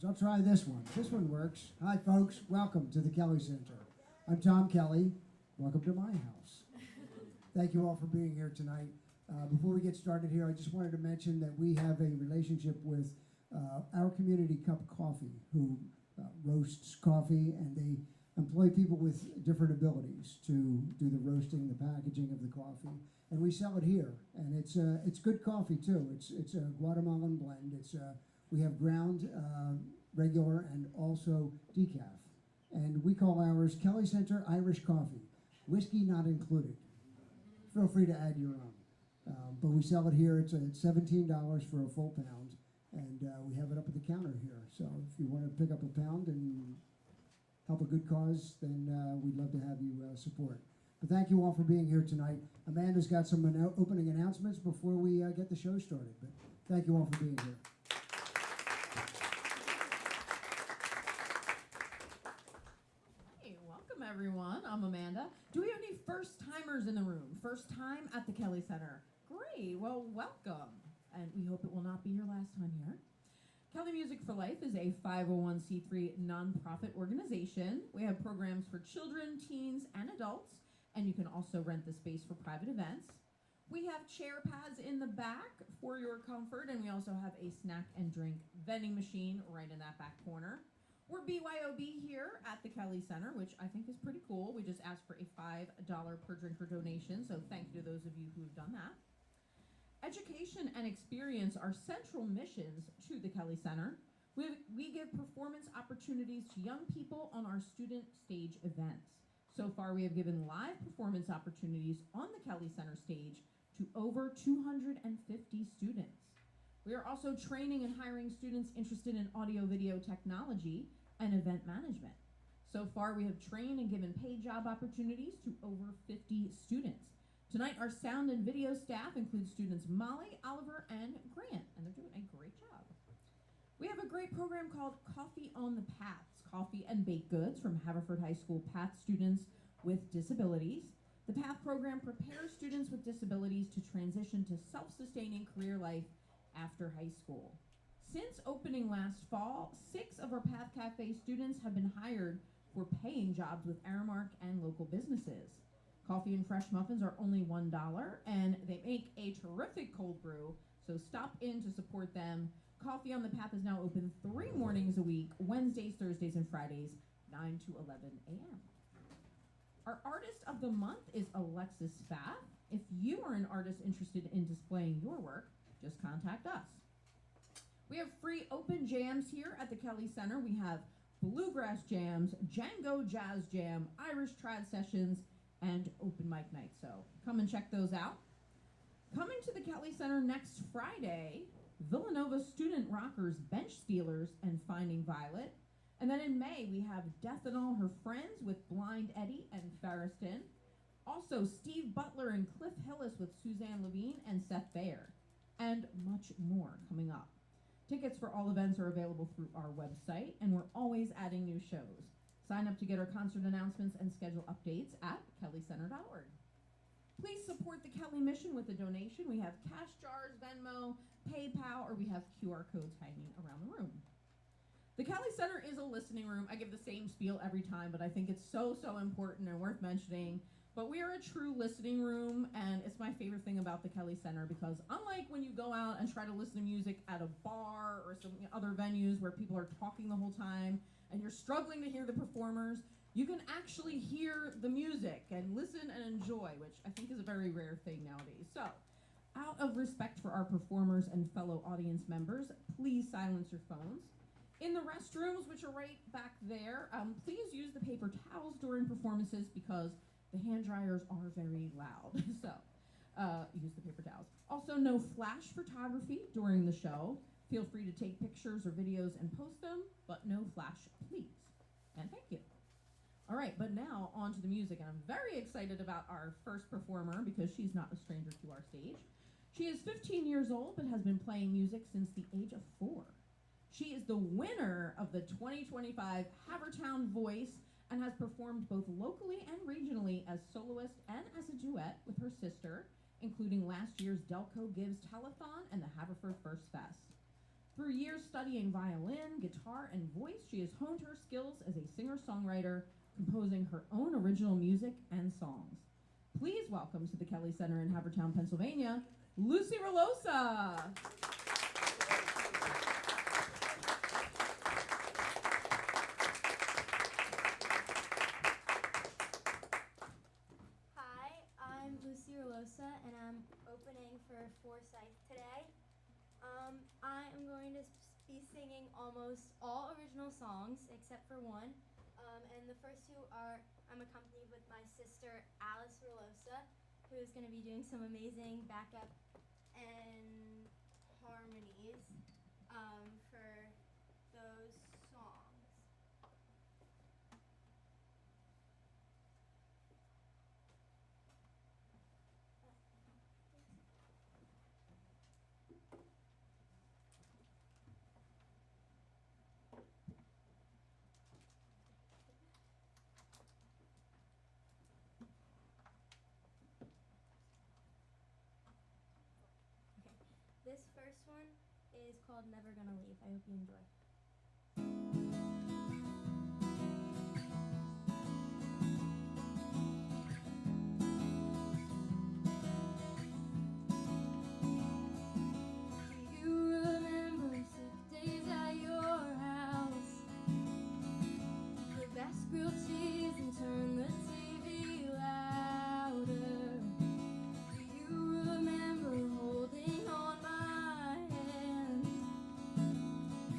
Vagabonds. I'll try this one. This one works. Hi, folks. Welcome to the Kelly Center. I'm Tom Kelly. Welcome to my house. Thank you all for being here tonight. Before we get started here, I just wanted to mention that we have a relationship with Our Community Cup Coffee, who roasts coffee, and they employ people with different abilities to do the roasting, the packaging of the coffee, and we sell it here. And it's good coffee too. It's a Guatemalan blend. We have ground, regular, and also decaf. And we call ours Kelly Center Irish Coffee, whiskey not included. Feel free to add your own. But we sell it here. It's $17 for a full pound, and we have it up at the counter here. So if you want to pick up a pound and help a good cause, then we'd love to have you support. But thank you all for being here tonight. Amanda's got some opening announcements before we get the show started. But thank you all for being here. Hey, welcome everyone. I'm Amanda. Do we have any first-timers in the room? First time at the Kelly Center? Great, well, welcome. And we hope it will not be your last time here. Kelly Music for Life is a 501c3 nonprofit organization. We have programs for children, teens, and adults, and you can also rent the space for private events. We have chair pads in the back for your comfort, and we also have a snack and drink vending machine right in that back corner. We're BYOB here at the Kelly Center, which I think is pretty cool. We just asked for a $5 per drinker donation, so thank you to those of you who have done that. Education and experience are central missions to the Kelly Center. We give performance opportunities to young people on our student stage events. So far, we have given live performance opportunities on the Kelly Center stage to over 250 students. We are also training and hiring students interested in audio-video technology and event management. So far, we have trained and given paid job opportunities to over 50 students. Tonight, our sound and video staff includes students Molly, Oliver, and Grant, and they're doing a great job. We have a great program called Coffee on the Paths, coffee and baked goods from Haverford High School PATH students with disabilities. The PATH program prepares students with disabilities to transition to self-sustaining career life after high school. Since opening last fall, 6 of our PATH Cafe students have been hired for paying jobs with Aramark and local businesses. Coffee and fresh muffins are only $1, and they make a terrific cold brew, so stop in to support them. Coffee on the Path is now open 3 mornings a week, Wednesdays, Thursdays, and Fridays, 9 to 11 a.m. Our artist of the month is Alexis Pfaff. If you are an artist interested in displaying your work, just contact us. We have free open jams here at the Kelly Center. We have bluegrass jams, Django jazz jam, Irish trad sessions, and open mic night, so come and check those out. Coming to the Kelly Center next Friday, Villanova Student Rockers, Bench Stealers, and Finding Violet. And then in May, we have Death and All Her Friends with Blind Eddie and Farriston. Also, Steve Butler and Cliff Hillis with Suzanne Levine and Seth Bayer. And much more coming up. Tickets for all events are available through our website, and we're always adding new shows. Sign up to get our concert announcements and schedule updates at kellycenter.org. Please support the Kelly mission with a donation. We have cash jars, Venmo, PayPal, or we have QR codes hanging around the room. The Kelly Center is a listening room. I give the same spiel every time, but I think it's so important and worth mentioning. But we are a true listening room, and it's my favorite thing about the Kelly Center because unlike when you go out and try to listen to music at a bar or some other venues where people are talking the whole time and you're struggling to hear the performers, you can actually hear the music and listen and enjoy, which I think is a very rare thing nowadays. So, out of respect for our performers and fellow audience members, please silence your phones. In the restrooms, which are right back there, please use the paper towels during performances because the hand dryers are very loud. So, use the paper towels. Also, no flash photography during the show. Feel free to take pictures or videos and post them, but no flash, please. And thank you. All right, but now on to the music, and I'm very excited about our first performer because she's not a stranger to our stage. She is 15 years old, but has been playing music since the age of 4. She is the winner of the 2025 Havertown Voice and has performed both locally and regionally as soloist and as a duet with her sister, including last year's Delco Gives Telethon and the Haverford First Fest. Through years studying violin, guitar, and voice, she has honed her skills as a singer-songwriter, composing her own original music and songs. Please welcome to the Kelly Center in Havertown, Pennsylvania, Lucy Rellosa. Hi, I'm Lucy Rellosa, and I'm opening for Forsyth today. I am going to be singing almost all original songs except for one. And the first two are I'm accompanied with my sister Alice Rellosa, who is going to be doing some amazing backup and harmonies for those songs. This first one is called Never Gonna Leave. I hope you enjoy. Do you remember sick days at your house? The best grilled cheese and turn the TV louder. Do you remember holding on my hand?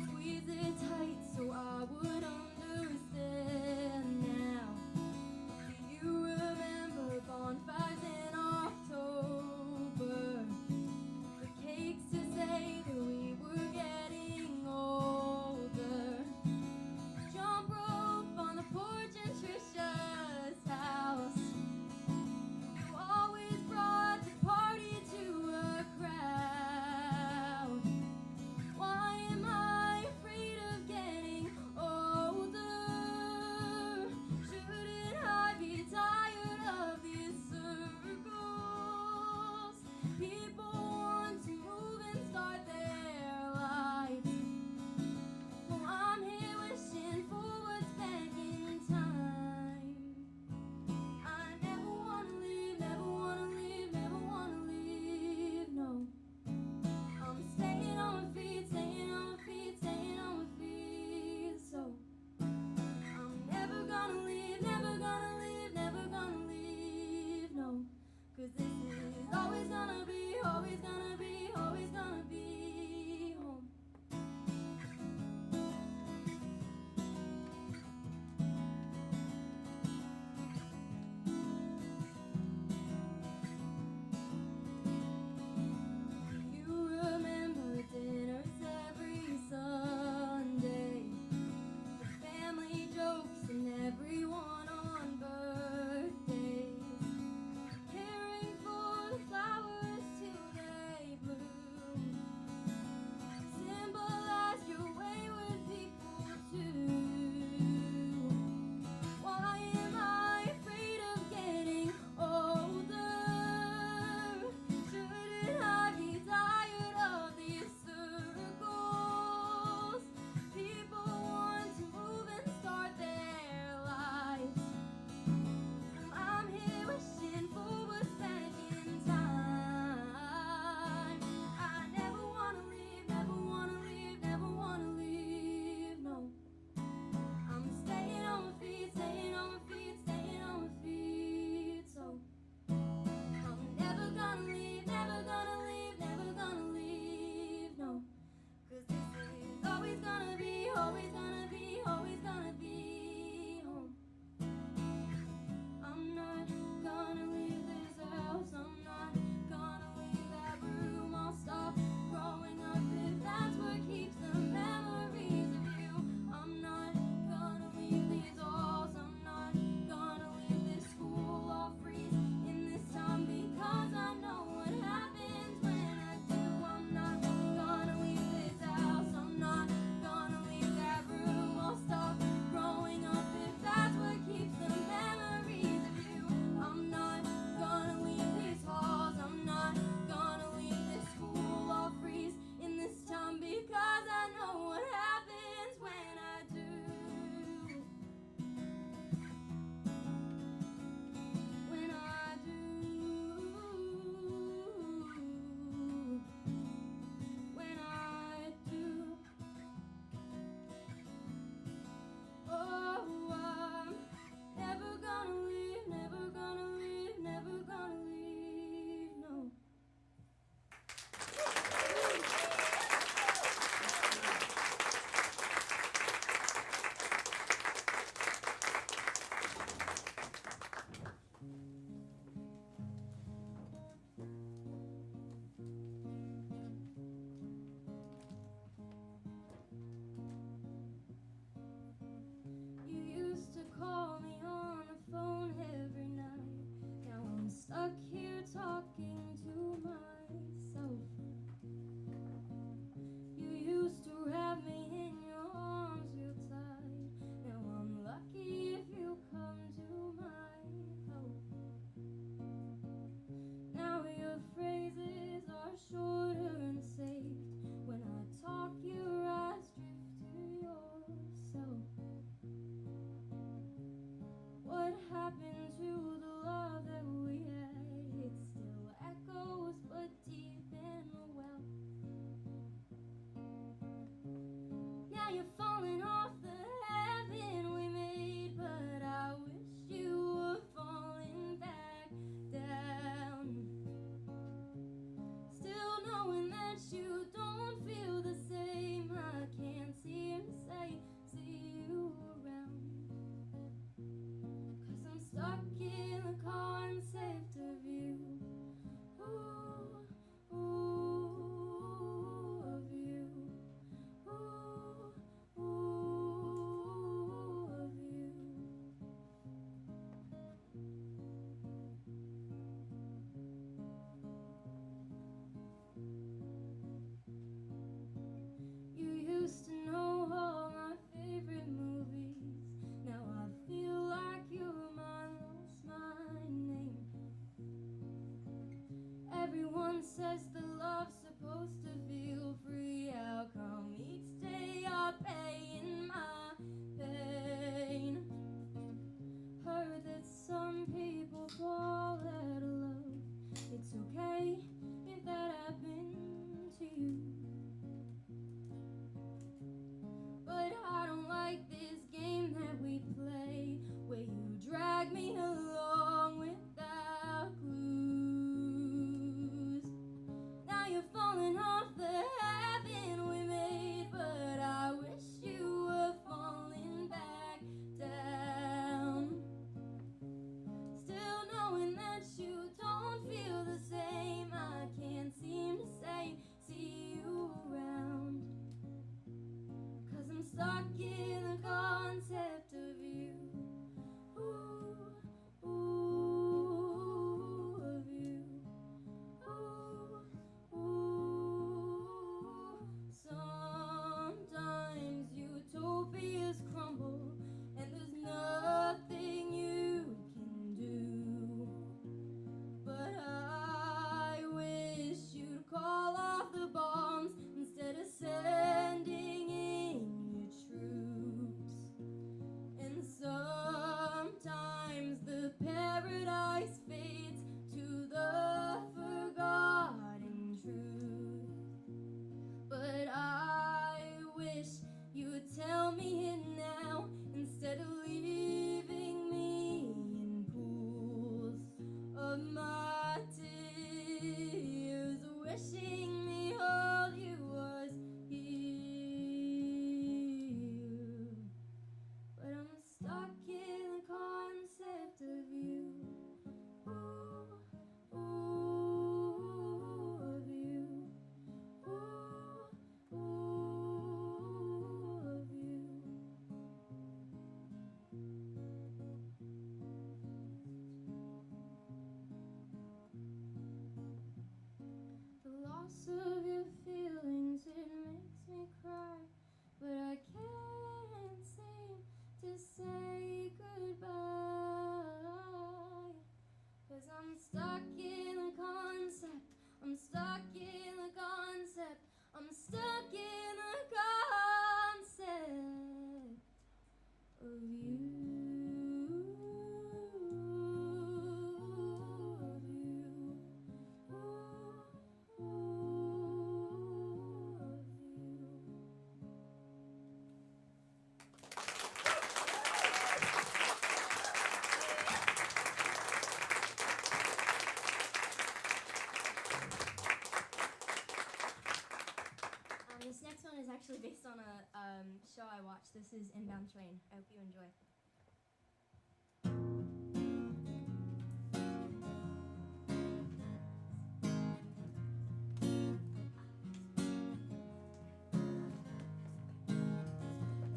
Squeeze it tight so I would understand now. Do you remember bonfires in October? The cakes to say that we were getting older. Jump rope on the porch in Trisha's house. You always brought the party to a crowd. Why am I afraid of getting older? Shouldn't I be tired of these circles? People want to move and start their lives. Well, I'm here wishing for what's back in time. I never wanna leave, never wanna leave, never wanna leave, no. I'm staying on my feet, staying on my feet, staying on my feet, so I'm never gonna leave, never gonna leave, never gonna leave, no. 'Cause this is always gonna be, always gonna be, always gonna be home. You remember dinners every Sunday, the family jokes and everyone on birthdays, caring for the flowers till they Everyone says that love's supposed to feel free. How come each day you're paying my pain? Heard that some people call that love. It's okay if that happened to you, but I don't like this game that we play, where you drag me along without clues. Now you're falling off the heaven we made, but I wish you were falling back down. Still knowing that you don't feel the same, I can't seem to say, see you around. 'Cause I'm stuck in the concept of you. Ooh, ooh, of you. Ooh, ooh. Sometimes utopias crumble and there's nothing you can do. But I wish you'd call off the bombs instead of sending in your troops. And sometimes the paradise fades to the forgotten truth. But I wish you would tell me it now instead of leaving me in pools of my tears, wishing the all you was here. But I'm stuck in the concept of you. Ooh, ooh, of you. Ooh, ooh, of you. The loss of your feelings, it makes me cry, but I can't seem to say goodbye. 'Cause I'm stuck in the concept, I'm stuck in the concept, I'm stuck in the concept of you. Of you. Ooh, ooh, of you. This next one is actually based on a show I watched. This is Inbound Train. I hope you enjoy.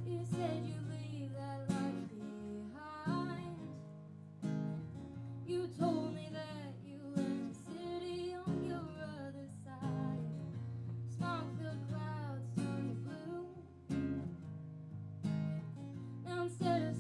You said you'd leave that life behind. You told me that you left the city on your other side. Smoke-filled clouds turn blue. Now instead of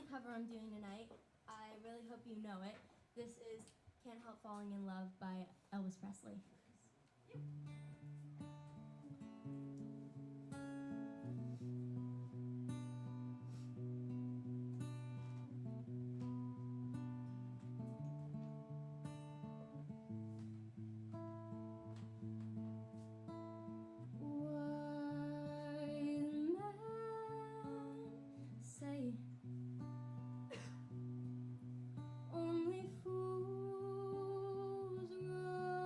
cover I'm doing tonight. I really hope you know it. This is Can't Help Falling in Love by Elvis Presley. Only fools rush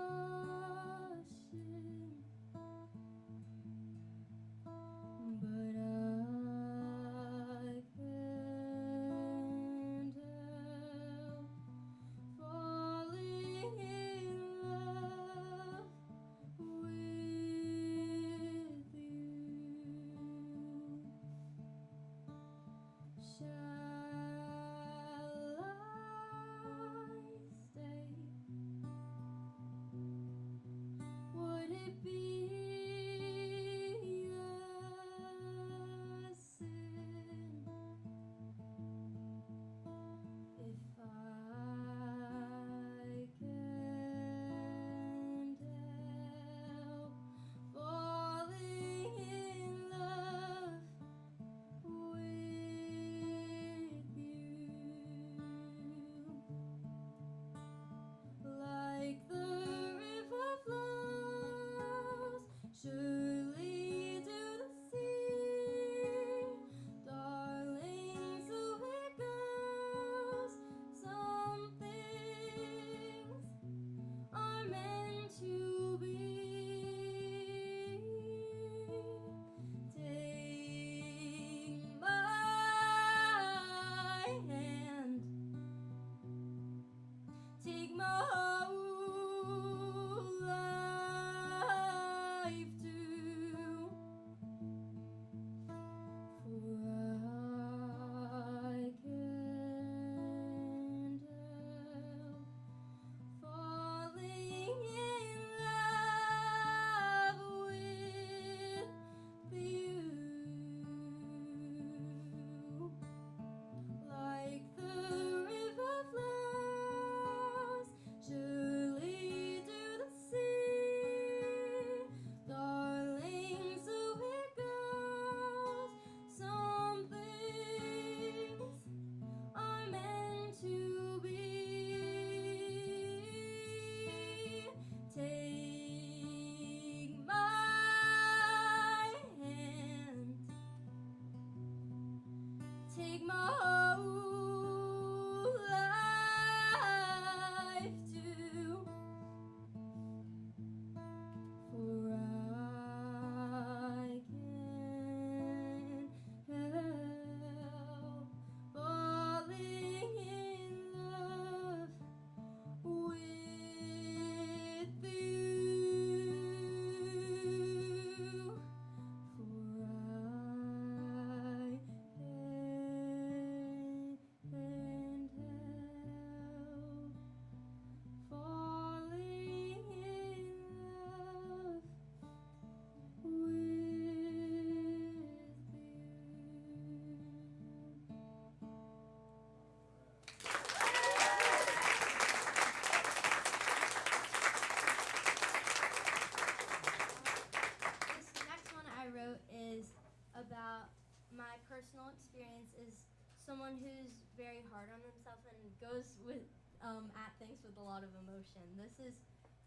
personal experience is someone who's very hard on themselves and goes with at things with a lot of emotion. This is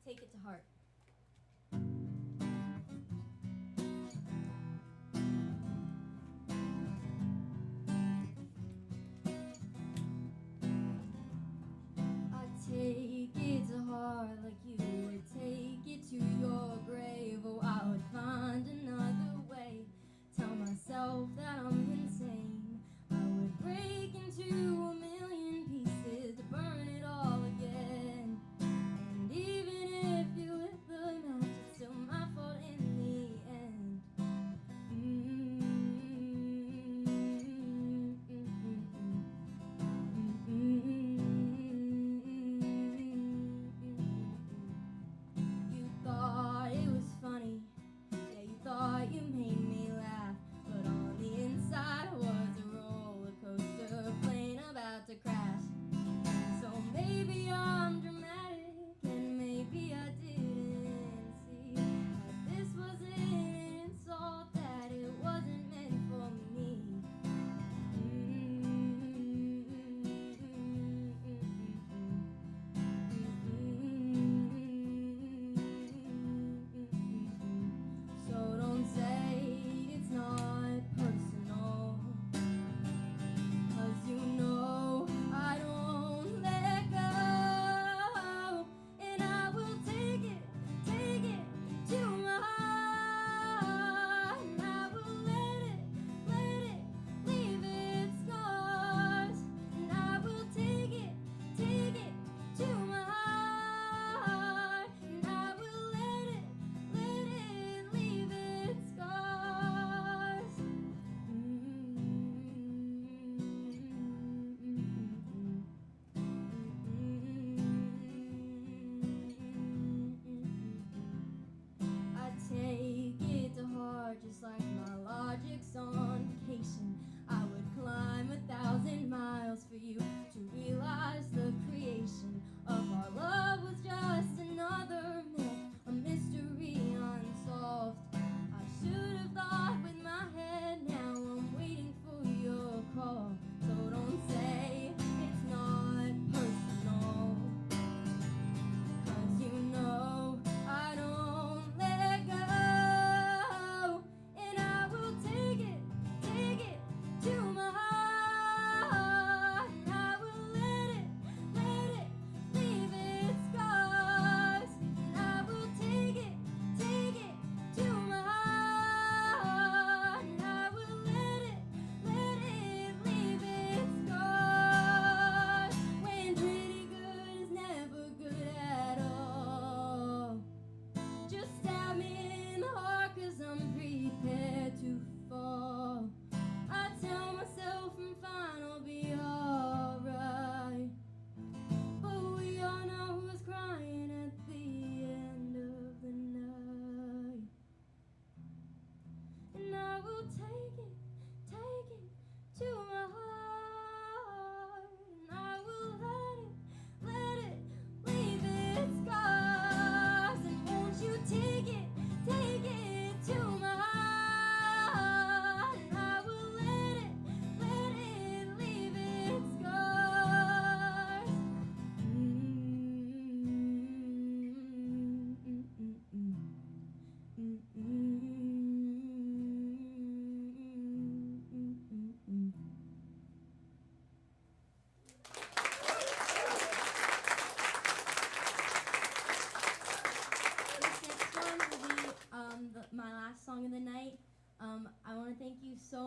Take It to Heart. I take it to heart like you would take it to your grave. Oh, I would find another way. Tell myself that I'm insane. I would break into a million pieces to burn it all again. And even if you would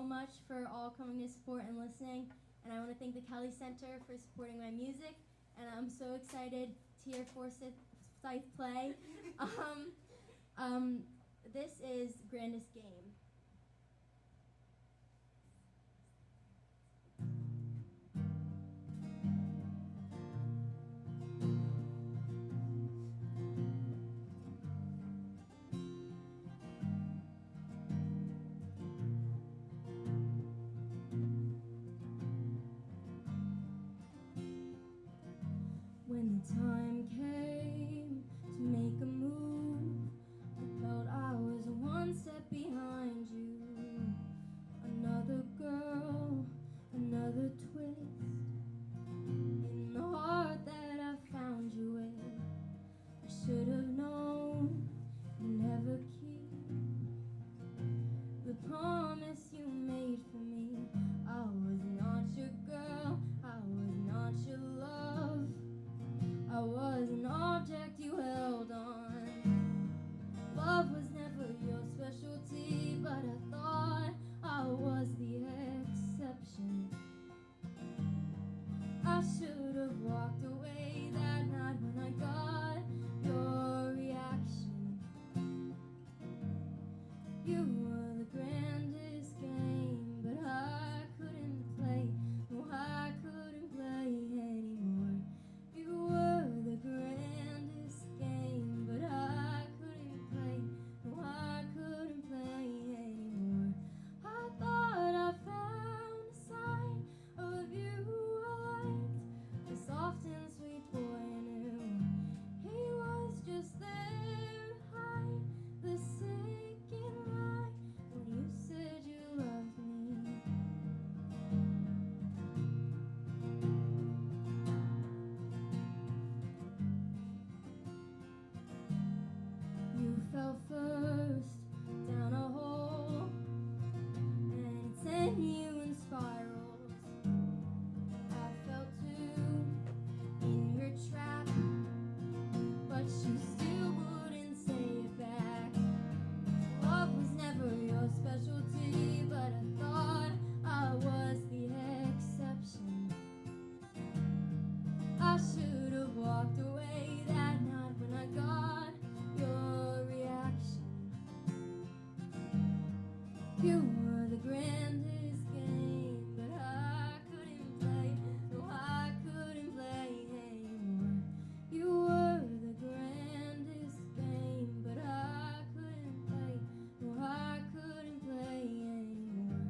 much for all coming to support and listening. And I want to thank the Kelly Center for supporting my music. And I'm so excited to hear Forsyth play. This is Grandest Game. When the time came to make a move, I felt I was one step behind you. Another girl, another twist in the heart that I found you with. I should have known you'd never keep the promise you made for me. I was not your girl, I was not your love. I was an object you held on. Love was never your specialty, but I thought I was the exception. I should have walked away that night when I got your reaction. You were the grandest game, but I couldn't play. No, I couldn't play anymore. You were the grandest game, but I couldn't play. No, I couldn't play anymore. I thought I found a side of you I liked, the soft and sweet boy I knew. He was just there to hide the sinking lie when you said you loved me. You fell first down a hole, and it sent you in spirals. I fell too in your trap, but you still wouldn't say it back. Love was never your specialty, but I thought I was the exception. I should have walked away that night when I got your reaction. You were the grandest game, but I couldn't play. No, I couldn't play anymore. You were the grandest game, but I couldn't play. No, I couldn't play anymore.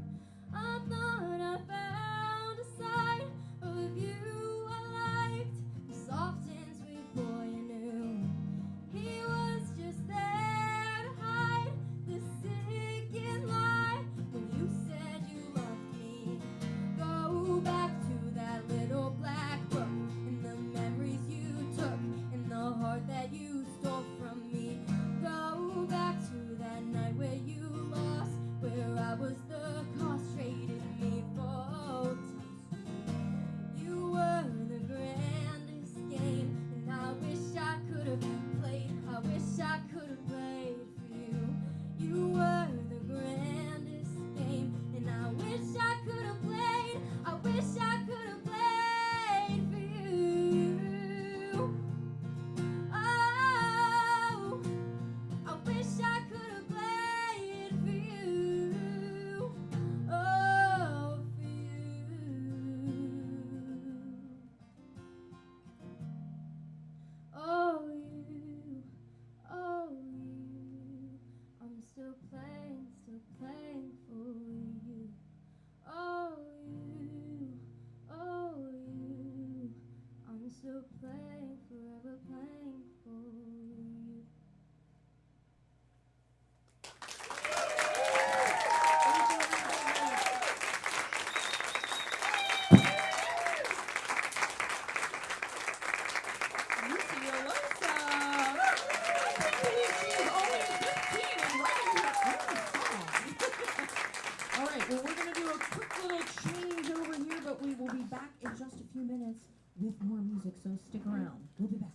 I thought I found a side of you I liked, the soft and sweet boy I knew. He was just there to hide the sinking lie when you said you loved me. Go back to that little black book and the memories you took and the heart that you stole from me. Go back to that night where you lost, where I was the cost, traded me for tapestry. You were the grandest game, and I wish I could have played. I wish I could have played for you. You were the grandest game, and I wish I could have played. I wish I could have played for you. Oh, I wish I could have played for you. Oh, for you. Oh, you. Oh, you. I'm still playing for you. Oh, you. Oh, you. I'm still playing, forever playing for you. Lucy Rellosa. I can't believe she's only 15 and writing her own song. All right, well, we're going to do a quick little change over here, but we will be back in just a few minutes with more music, so stick around. We'll be back.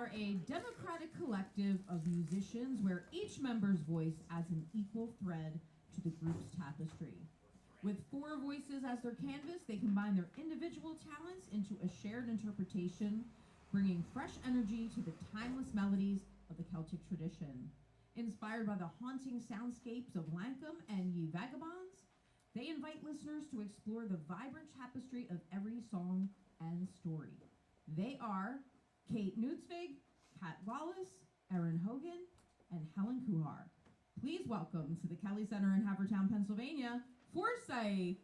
are a democratic collective of musicians where each member's voice adds an equal thread to the group's tapestry. With 4 voices as their canvas, they combine their individual talents into a shared interpretation, bringing fresh energy to the timeless melodies of the Celtic tradition. Inspired by the haunting soundscapes of Lankum and Ye Vagabonds, they invite listeners to explore the vibrant tapestry of every song and story. They are Kate Knudsvig, Pat Wallace, Erin Hogan, and Helen Kuhar. Please welcome to the Kelly Center in Havertown, Pennsylvania, Forsyth.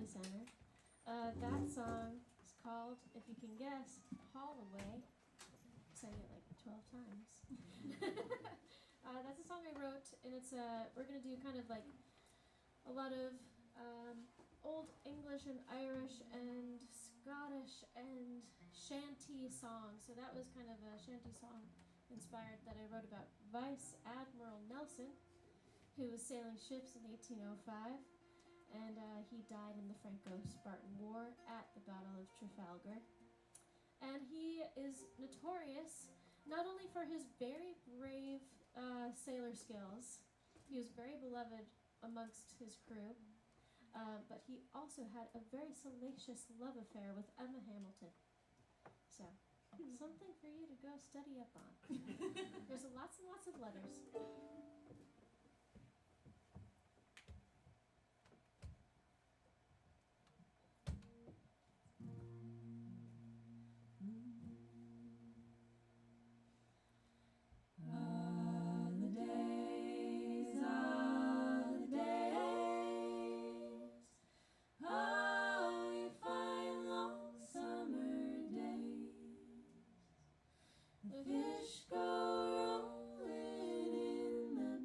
Center. That song is called, if you can guess, Haul Away. I sang it like 12 times. That's a song I wrote, and it's we're going to do kind of like a lot of Old English and Irish and Scottish and shanty songs. So that was kind of a shanty song inspired that I wrote about Vice Admiral Nelson, who was sailing ships in 1805, and he died in the Franco-Spartan War at the Battle of Trafalgar. And he is notorious not only for his very brave sailor skills, he was very beloved amongst his crew, but he also had a very salacious love affair with Emma Hamilton. So, something for you to go study up on. There's lots and lots of letters. The fish go rolling in the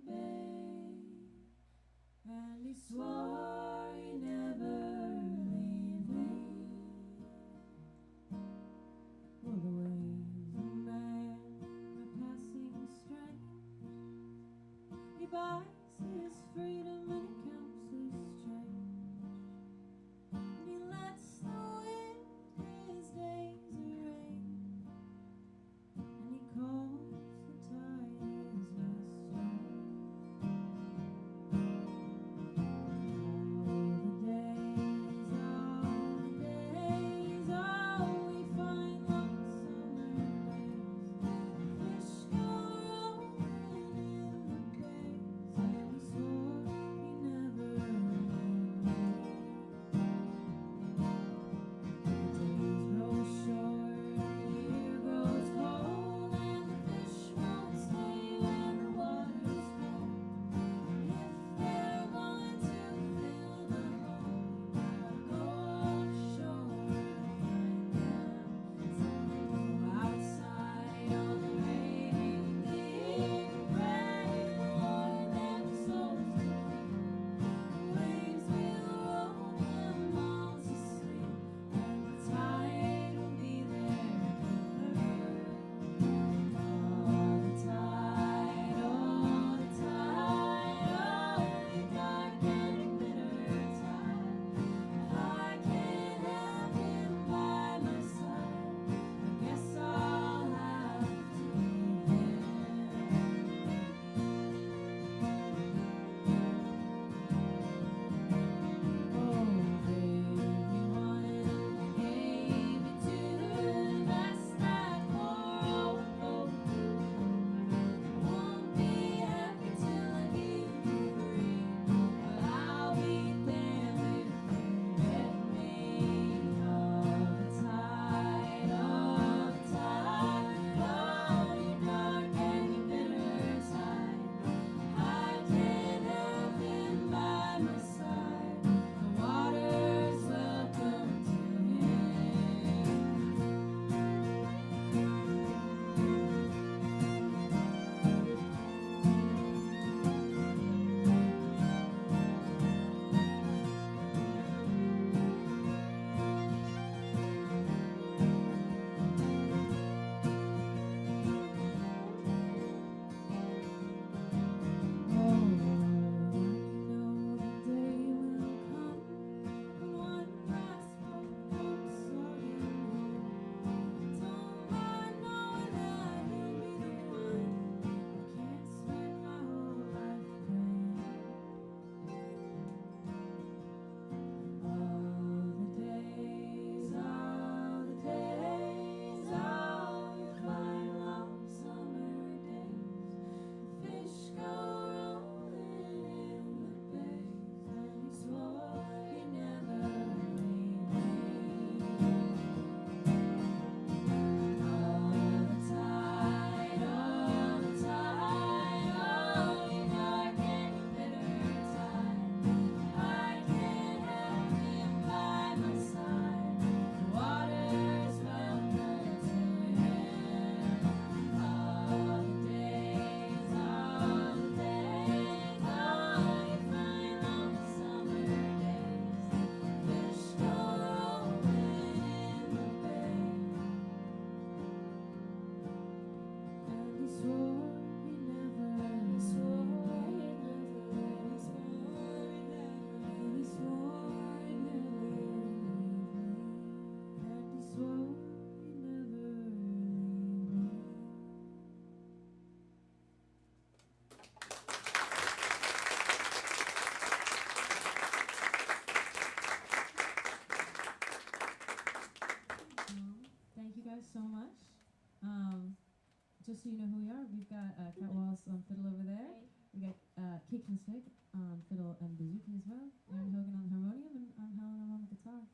just so you know who we are, we've got Kat Wallace on fiddle over there. Hey. We got Knudsvig on fiddle and bouzouki as well. Erin Hogan on the harmonium, and Helen on the guitar.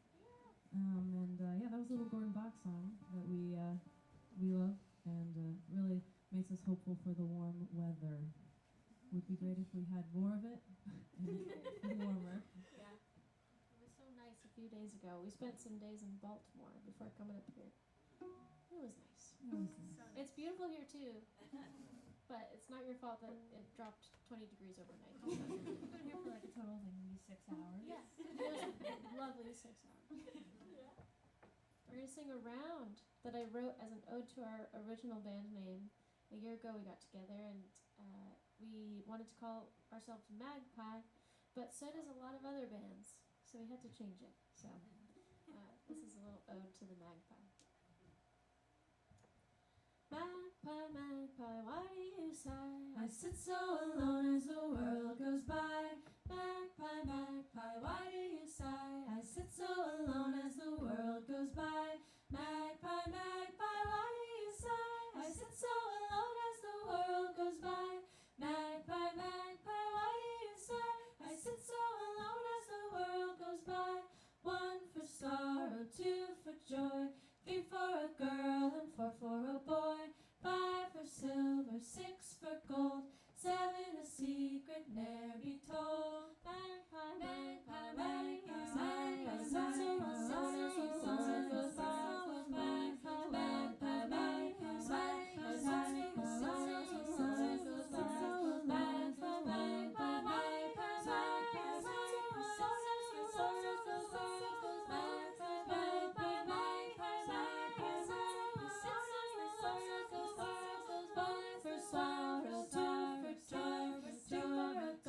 Yeah, that was a little Gordon Bach song that we love, and really makes us hopeful for the warm weather. Would be great if we had more of it and warmer. Yeah. It was so nice a few days ago. We spent some days in Baltimore before coming up here. It was nice. It was nice. It's beautiful here too, but it's not your fault that it dropped 20 degrees overnight. We've been here for like a total of like maybe 6 hours. Yes, it was a lovely 6 hours. We're gonna sing a round that I wrote as an ode to our original band name. A year ago we got together and we wanted to call ourselves Magpie, but so does a lot of other bands, so we had to change it. So this is a little ode to the magpie. Magpie, magpie, why do you sigh? I sit so alone as the world goes by. Magpie, magpie, why do you sigh? I sit so alone as the world goes by. Magpie, magpie, why do you sigh? I sit so alone as the world goes by. Magpie, magpie, why do you sigh? I sit so alone as the world goes by. 1 for sorrow, 2 for joy, 3 for a girl and 4 for a boy, 5 for silver, 6 for gold, 7 a secret ne'er be told. Magpie, magpie, magpie, magpie, sit so alone as the world goes by. Magpie, magpie, magpie, magpie, sit so alone as the world goes by. Magpie, magpie, magpie, magpie, sit so alone as the world goes by. Magpie, magpie, magpie, magpie, sit so alone as the world goes by. 1 for sorrow, 2 for joy, 3 for a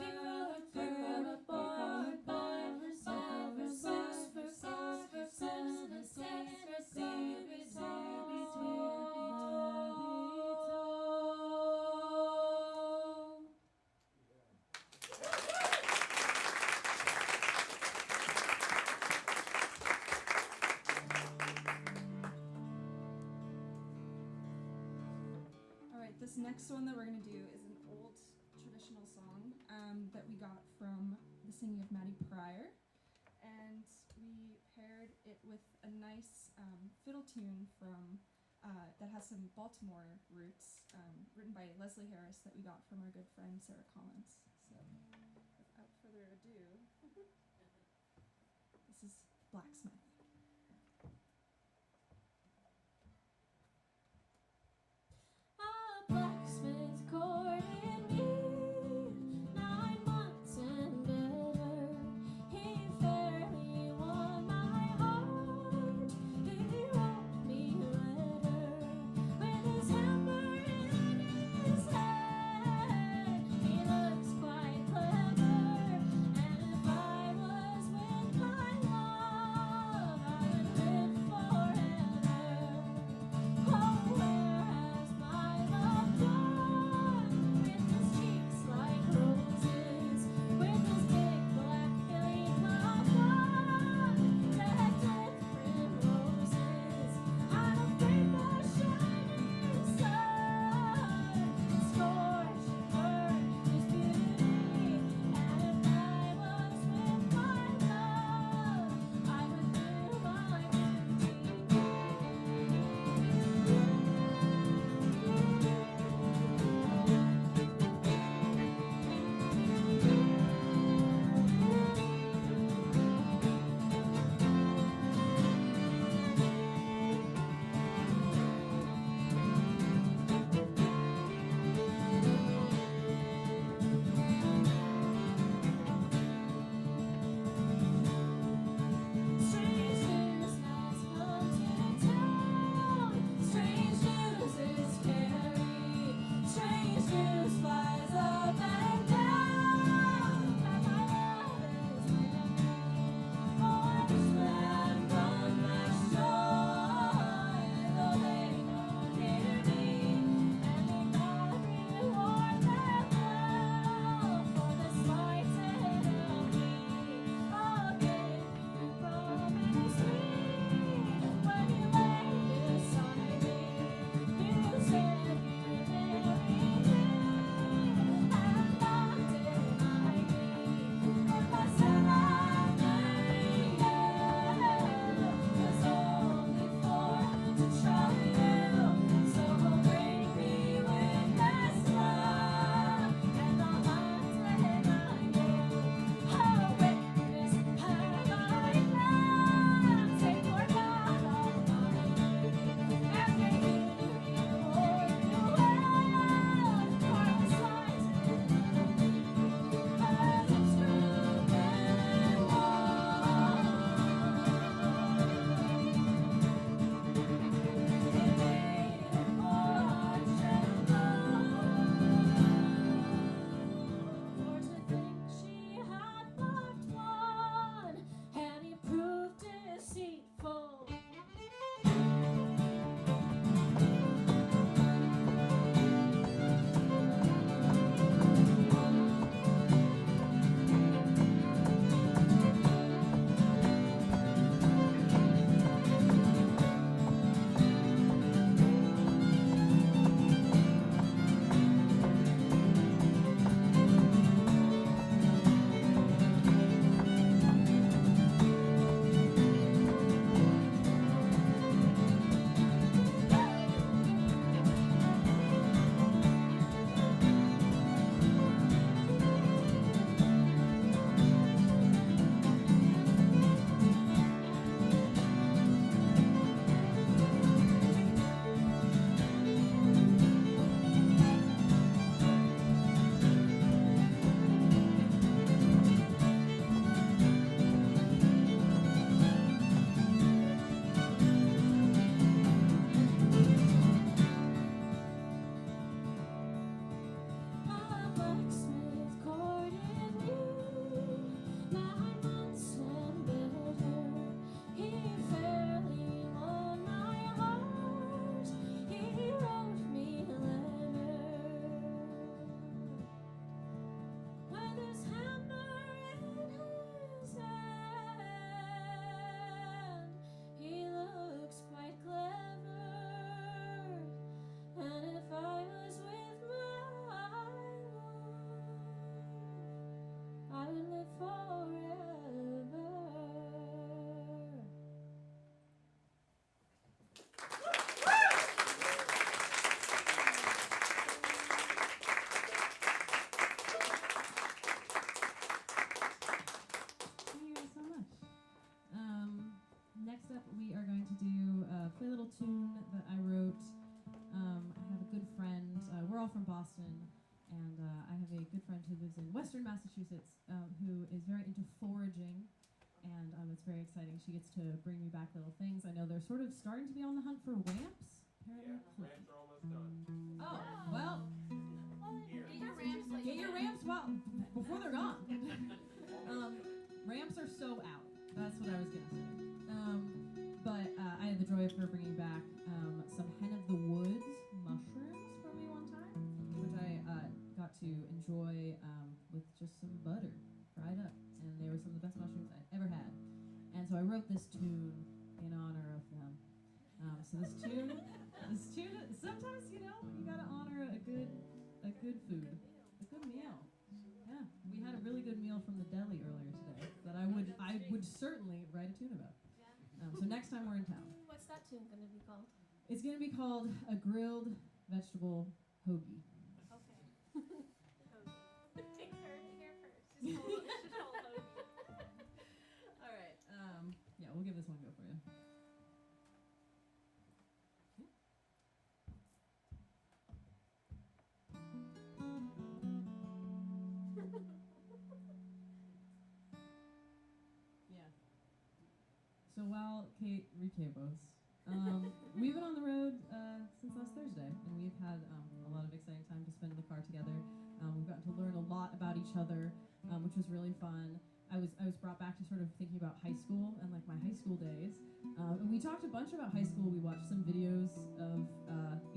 girl, a boy, boy for silver, 6 for gold, 7 a secret be told. Alright, this next one that we're going to do is an old traditional song that we got from the singing of Maddie Pryor. And we paired it with a nice fiddle tune from that has some Baltimore roots, written by Leslie Harris that we got from our good friend Sarah Collins. So, without further ado, this is Blacksmith. A blacksmith courted me 9 months and better. He fairly won my heart. He wrote me a letter with his hammer in his hand. He looks quite clever, and if I was with my love, play a little tune that I wrote. I have a good friend. We're all from Boston, and I have a good friend who lives in Western Massachusetts who is very into foraging, and it's very exciting. She gets to bring me back little things. I know they're sort of starting to be on the hunt for ramps. Apparently. Yeah, ramps are almost done. Oh, well, get your ramps before they're gone. Ramps are so out. That's what I was gonna say. But I had the joy of her bringing back some hen of the woods mushrooms for me one time, which I got to enjoy with just some butter fried up, and they were some of the best mushrooms I'd ever had. And so I wrote this tune in honor of them. So this tune, sometimes you gotta honor a good food, a good meal. Yeah, we had a really good meal from the deli earlier today that I would certainly write a tune about. So next time we're in town, What's that tune going to be called? it's gonna be called a grilled vegetable hoagie. Okay. Here first. Just hold Hogan. All right. Yeah, we'll give this one a go for you. Yeah. So while Kate recables, we've been on the road since last Thursday, and we've had a lot of exciting time to spend in the car together. We've gotten to learn a lot about each other, which was really fun. I was brought back to sort of thinking about high school and like my high school days. And we talked a bunch about high school. We watched some videos of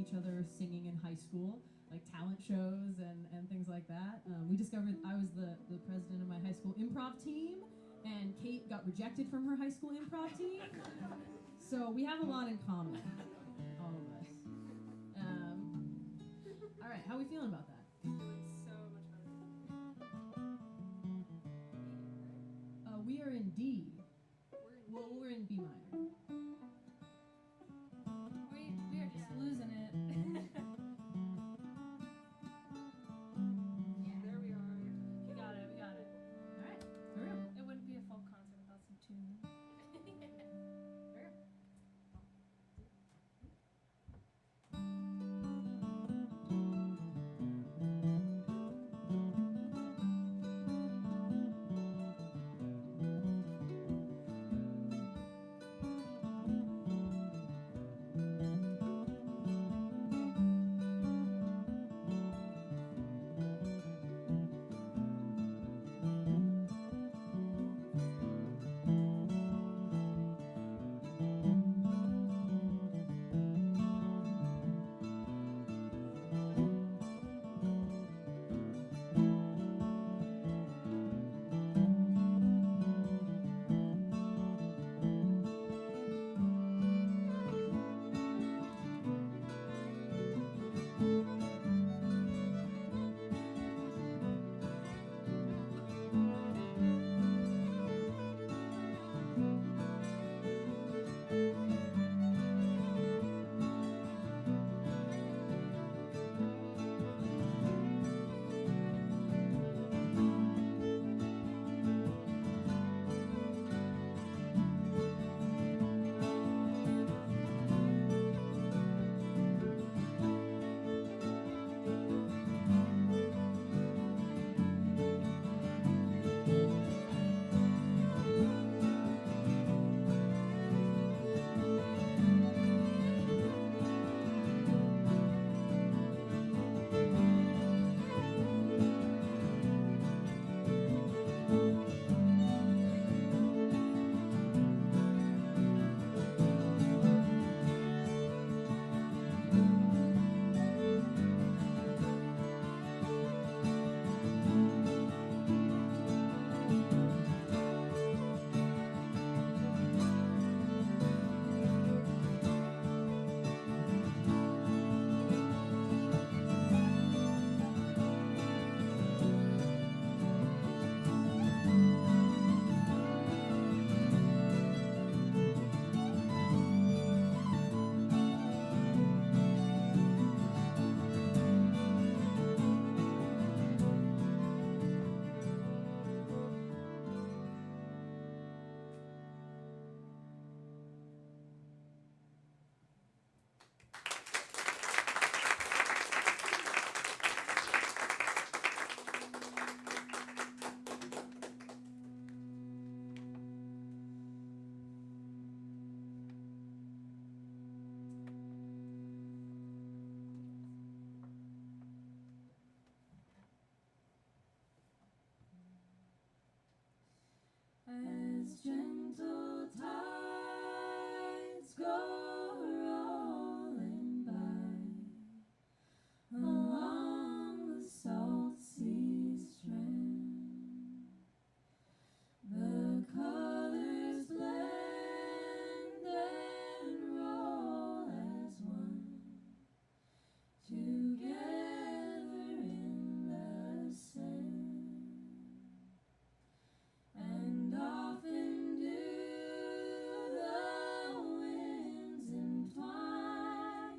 each other singing in high school, like talent shows and things like that. We discovered I was the president of my high school improv team, and Kate got rejected from her high school improv team. So we have a lot in common, all of us. All right, how are we feeling about that? Doing so much better. We are in D. We're Well, we're in B minor. we are just losing it. There we are. We got it. All right, hurry up. It wouldn't be a full concert without some tuning. as gentle tides go rolling by along the salt sea strand. The colors blend and roll as one, together in the sand. And often do the winds entwine,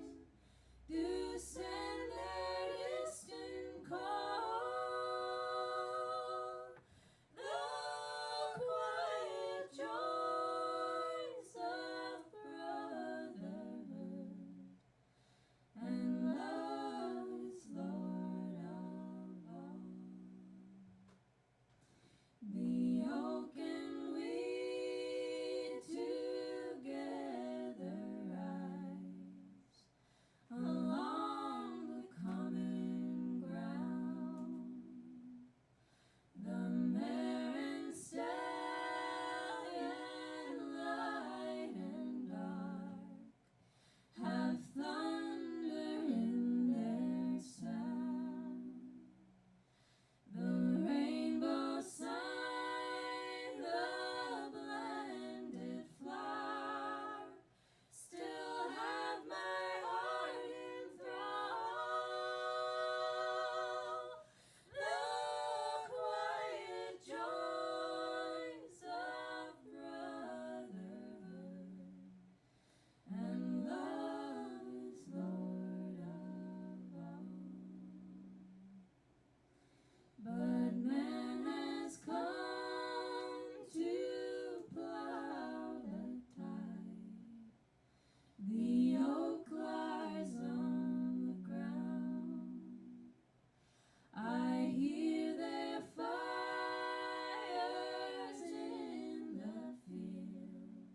do send their distant call, the quiet joys of brotherhood, and love is Lord of all. The oak and we together rise along the common ground. The mare and stallion, light and dark, have thunder in their sound. The rainbow sign, the blended flower, still have my heart in thrall. The quiet joys of brotherhood, and love is Lord of all. But man has come to plow the tide. The oak lies on the ground. I hear their fires in the field.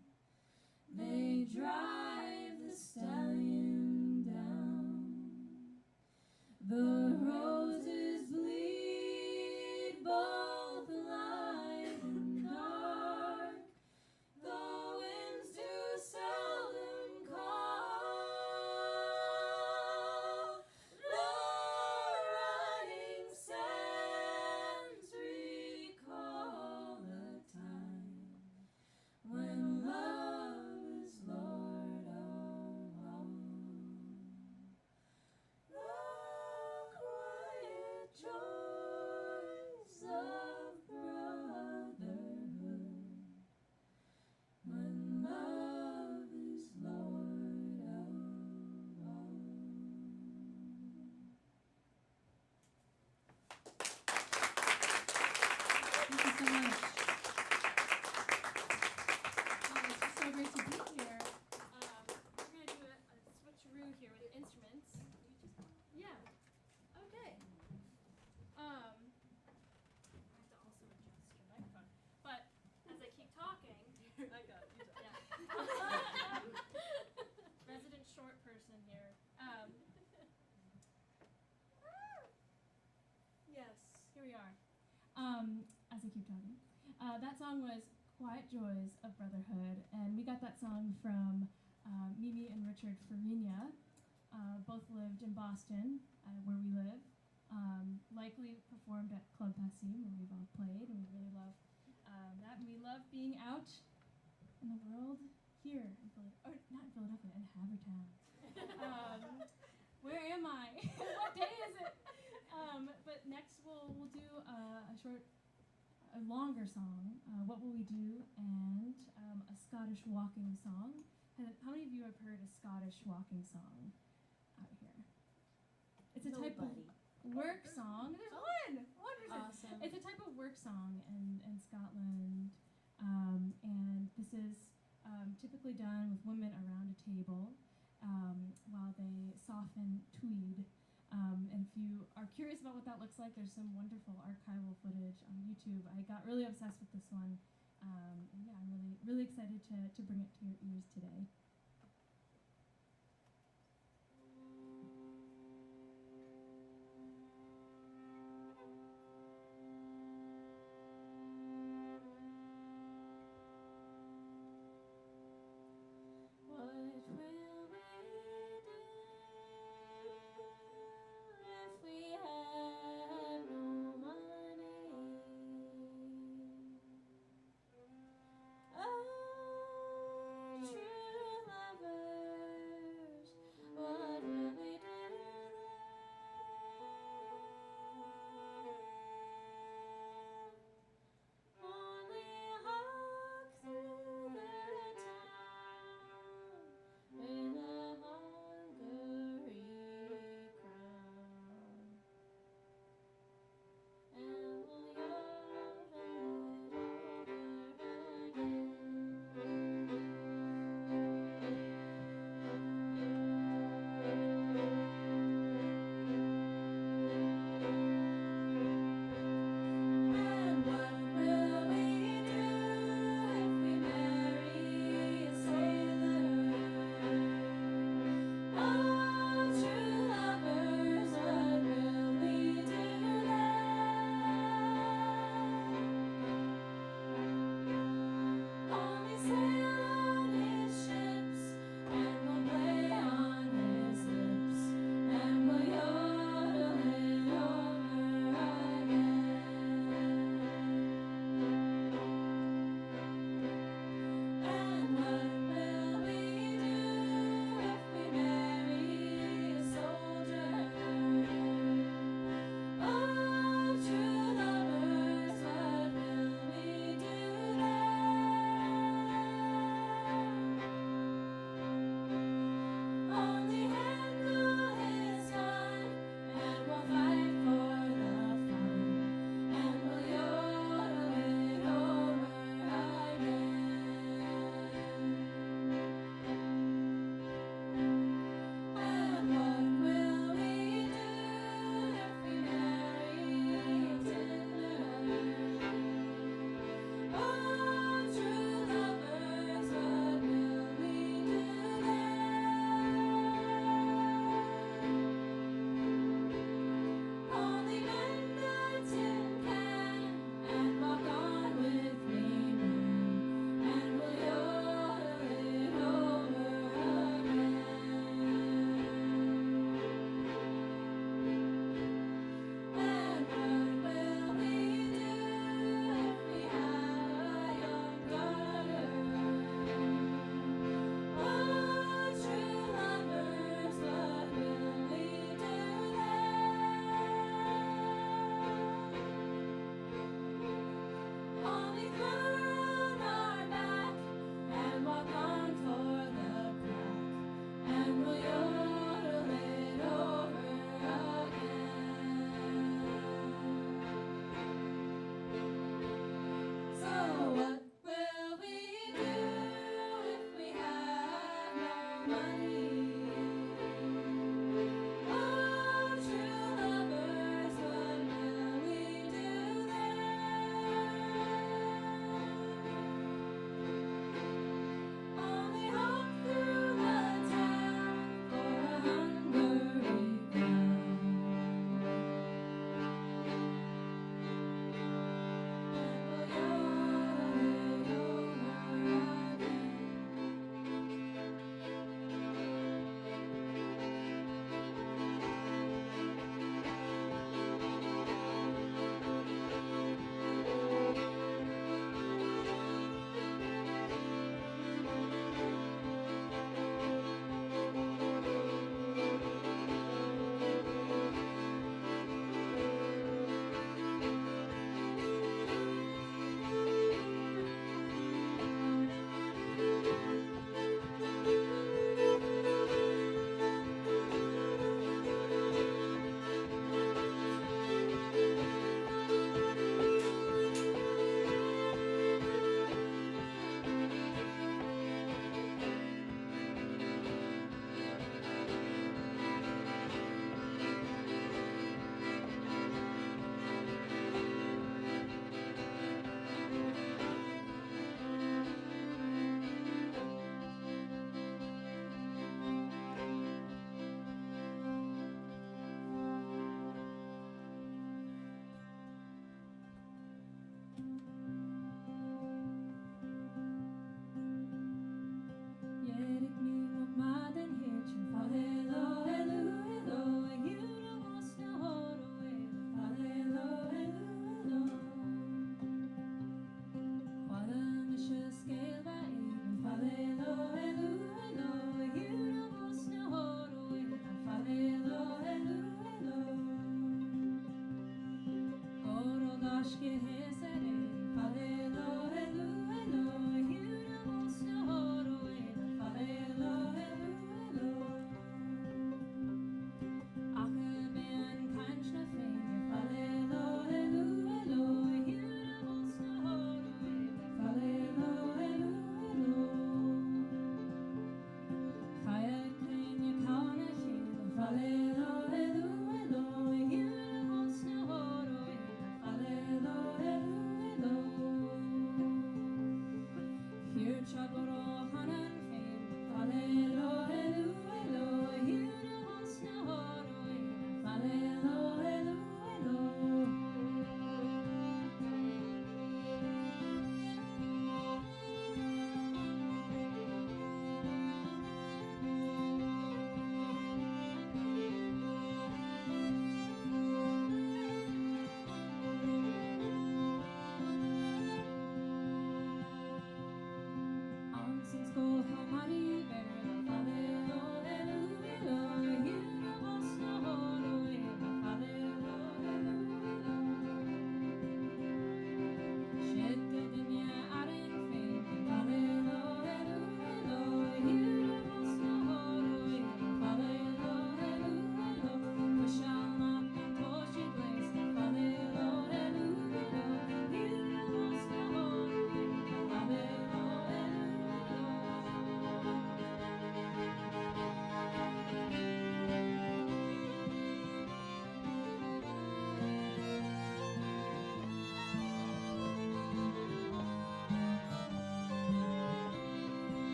They drive the stallion down. The roses bleed both light and dark. The winds do seldom call. The running sands recall the time when love is Lord of all. The quiet joys of brotherhood, when love is Lord of all. Thank you so much. It's just so great to be here. We're going to do a switcheroo here with instruments. Yeah. Okay. I have to also adjust your microphone. But as I keep talking, I got it. yeah. Resident short person here. Yes, here we are. As I keep talking. That song was Quiet Joys of Brotherhood, and we got that song from Mimi and Richard Farina. Both lived in Boston, where we live. Likely performed at Club Passim, where we've all played, and we really love that. And we love being out in the world here in Philadelphia, or not in Philadelphia, in Havertown. Where am I? What day is it? But next we'll do a longer song, What Will We Do, and a Scottish walking song. How many of you have heard a Scottish walking song out here? It's a type of work song. There's one! 100%. Awesome. It's a type of work song in Scotland, and this is typically done with women around a table while they soften tweed. And if you are curious about what that looks like, there's some wonderful archival footage on YouTube. I got really obsessed with this one, and yeah, I'm really excited to bring it to your ears today.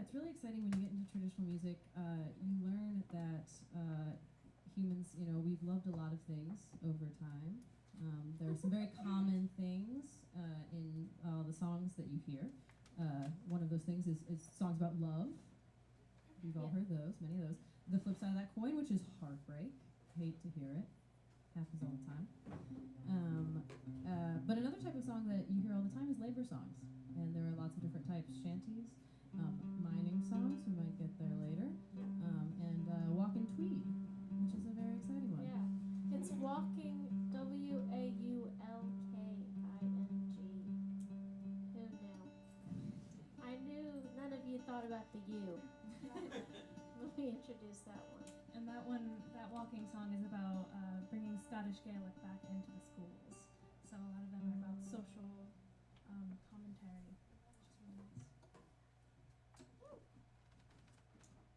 it's really exciting when you get into traditional music. You learn that humans, we've loved a lot of things over time. There are some very common things in the songs that you hear. One of those things is songs about love. We've all heard those, many of those. The flip side of that coin, which is heartbreak. Hate to hear it. Happens all the time. But another type of song that you hear all the time is labor songs. And there are lots of different types. Shanties, mining songs, we might get there later, and walking tweed, which is a very exciting one. Yeah, it's walking, Waulking. Who knew? I knew none of you thought about the U. Let me introduce that one. And that walking song is about bringing Scottish Gaelic back into the schools. So a lot of them are about social commentary, which is really nice.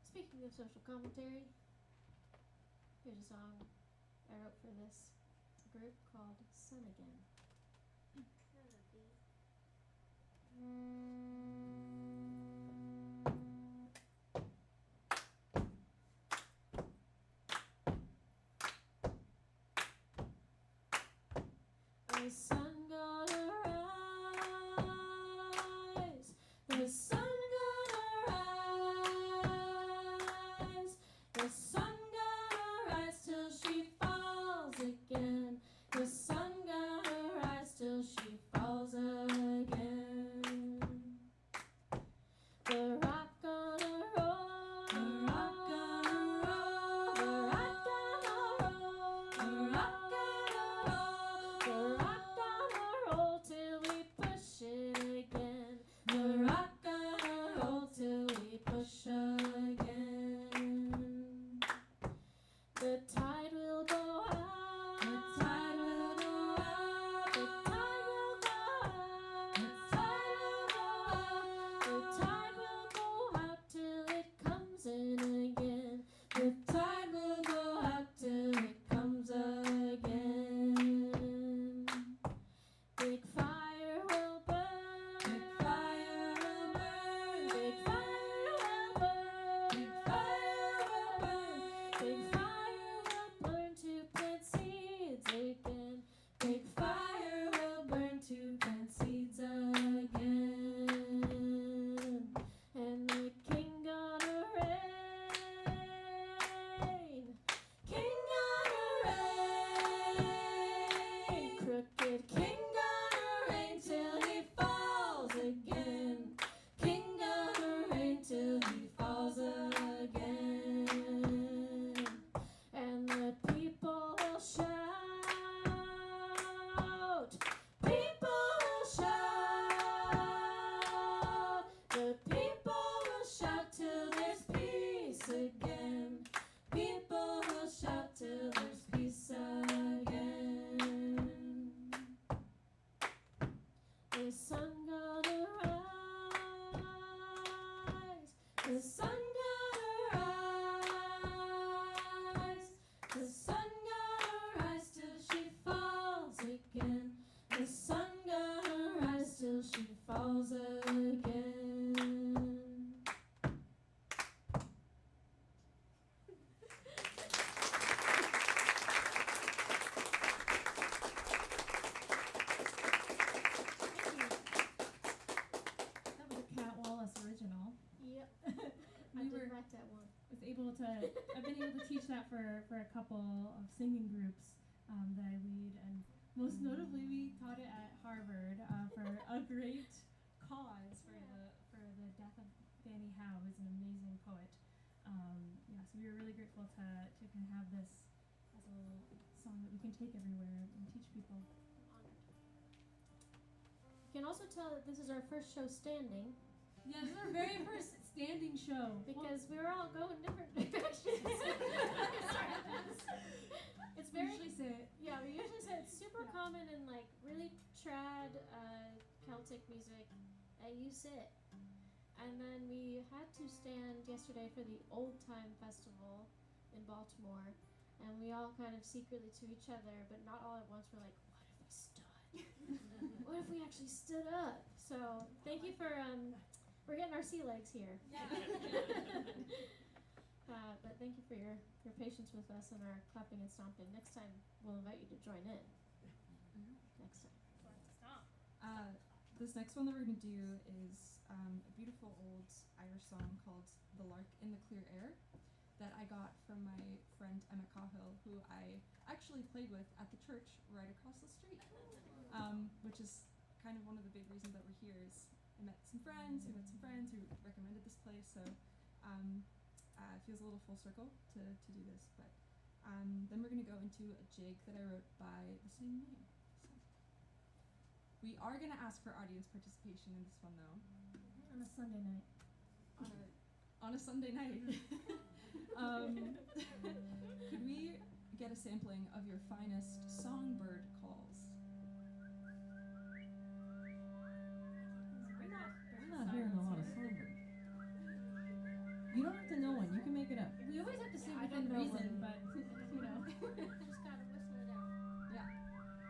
Speaking of social commentary, here's a song I wrote for this group called Sun Again. The sun gonna rise, the sun gonna rise, the sun gonna rise till she falls again, the sun gonna rise till she falls again. The rock gonna roll, the rock gonna roll, the rock gonna roll, the rock gonna roll, the rock gonna roll till we push it again. The rock gonna roll till we push again. The tide will go out, the tide will go out, the tide will go out, the tide will go out, the tide will go out till it comes in again. The tide will go out till it comes again. Big fire will burn, big fire will burn, big fire will burn, big fire will burn, big fire will burn to plant seeds again. Big fire will burn to plant seeds again. And the king gonna reign, king gonna reign, crooked king gonna reign till he falls again. King gonna reign till he falls again. And the people will shout, people will shout, the people will shout till there's peace again. People will shout till there's peace again. The sun gonna rise, the sun gonna rise, the sun gonna rise till she falls again. The sun gonna rise till she falls again. That was a Cat Wallace original. Yep, I We did were write that one. I've been able to teach that for a couple of singing groups that I lead, and most notably we taught it at Harvard for a great cause for the death of Fanny Howe, who's an amazing poet. So we were really grateful to kind of have this as a little song that we can take everywhere and teach people. You can also tell that this is our first show standing Yeah, this is our very first standing show. because we were all going different directions. It's very usually sit. Yeah, we usually say it's super common in like really trad Celtic music, and you sit. And then we had to stand yesterday for the Old Time Festival in Baltimore, and we all kind of secretly to each other, but not all at once, were like, what if we stood? What if we actually stood up? So thank you for We're getting our sea legs here. But thank you for your patience with us and our clapping and stomping. Next time, we'll invite you to join in. Next time. This next one that we're going to do is a beautiful old Irish song called The Lark in the Clear Air that I got from my friend Emma Cahill, who I actually played with at the church right across the street, which is kind of one of the big reasons that we're here. Is I met some friends who recommended this place, so it feels a little full circle to do this. But then we're going to go into a jig that I wrote by the same name. We are going to ask for audience participation in this one, though. On a Sunday night. On a Sunday night. Could we get a sampling of your finest songbird calls? I'm not hearing a lot of songbird. You don't have to know one. You can make it up. We always have to sing I within don't know reason, one. but you know. Just gotta whistle it out. Yeah.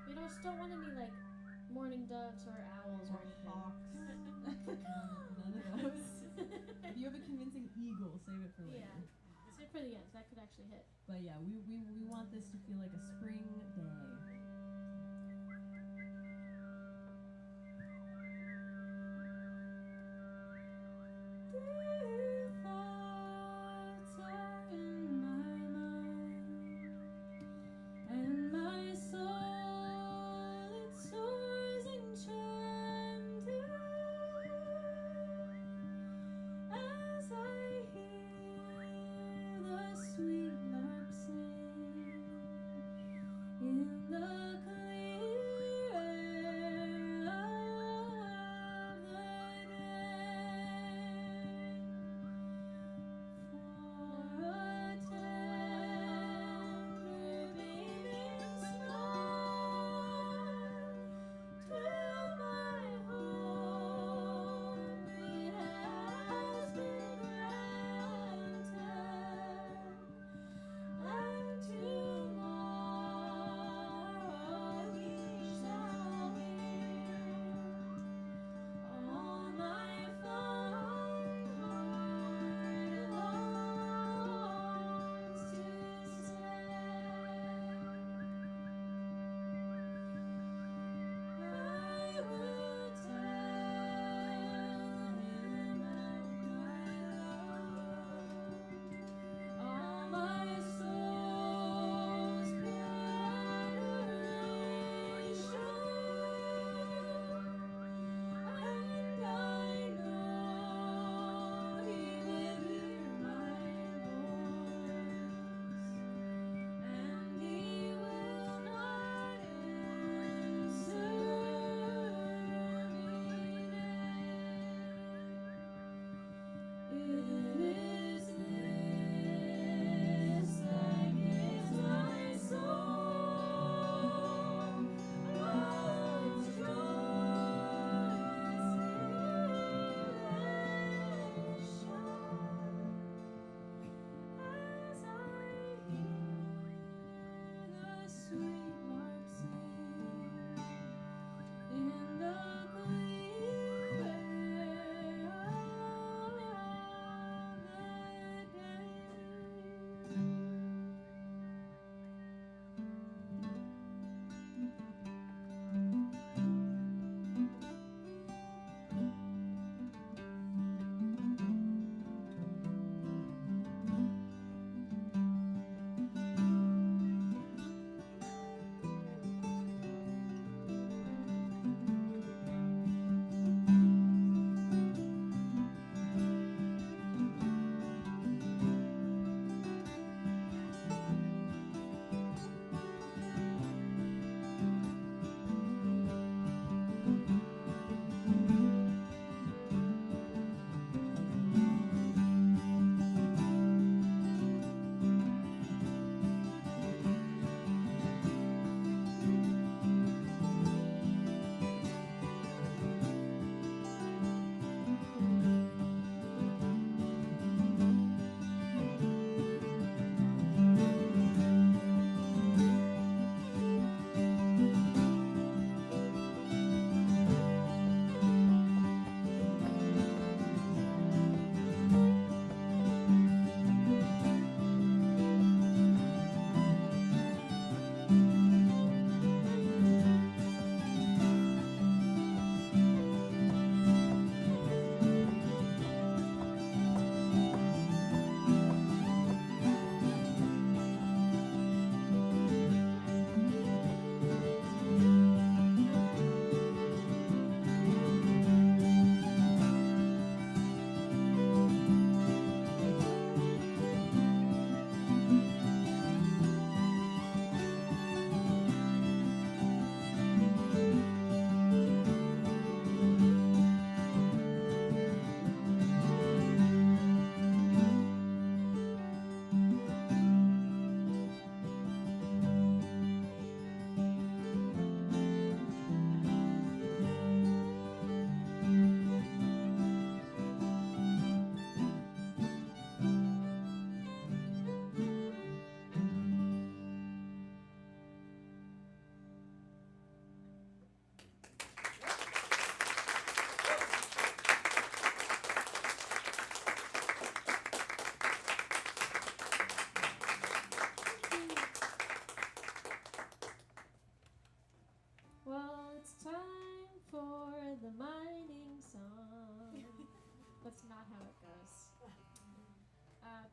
We don't want any like mourning doves or owls or anything. Hawks. None of those. If you have a convincing eagle, save it for later. Yeah. Save for the end. That could actually hit. But yeah, we want this to feel like a spring day. Dear thoughts are in my mind, and my soul it soars enchanted as I hear the sweet lark sing in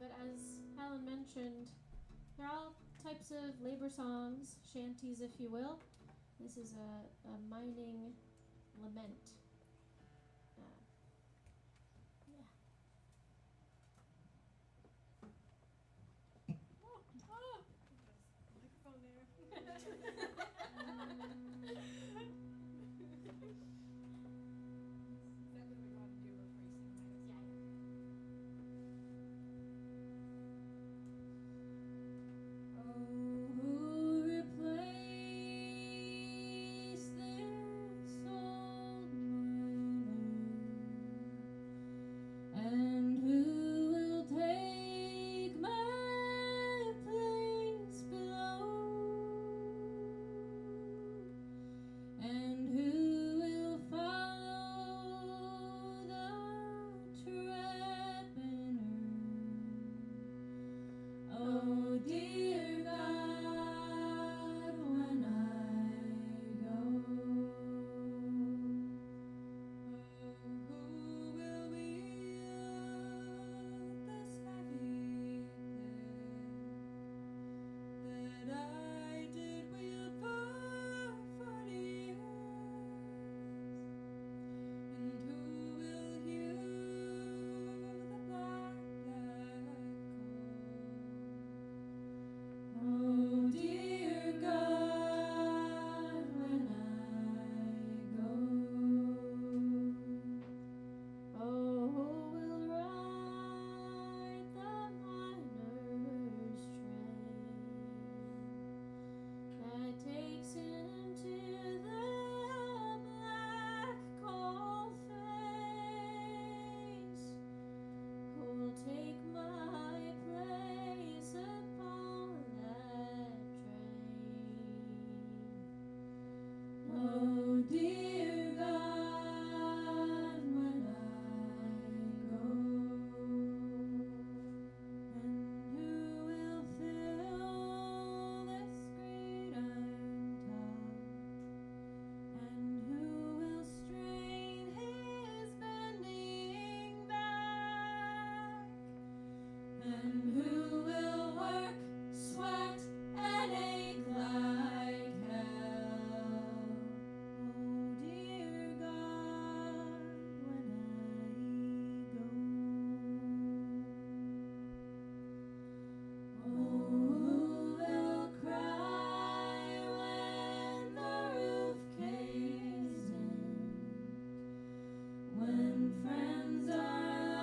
but as Helen mentioned, they're all types of labor songs, shanties, if you will. This is a mining lament. Uh, yeah. Microphone there. Who replaced this old miner? And who will take my place below? And who will follow the trapper? Oh dear God, when I go, who will wield this heavy pen that I did wield for 40 years? And who will hew the black coal? Oh dear God, when I go, oh who will ride the miner's train that takes him to the black coal face? Who'll take my place upon that train? Oh dear God, when I go, and who will fill this great iron tub? And who will strain his bending back? And who will work, sweat, and ache like hell? Oh dear God, when I go. Oh, who will cry when the roof caves in? When friends are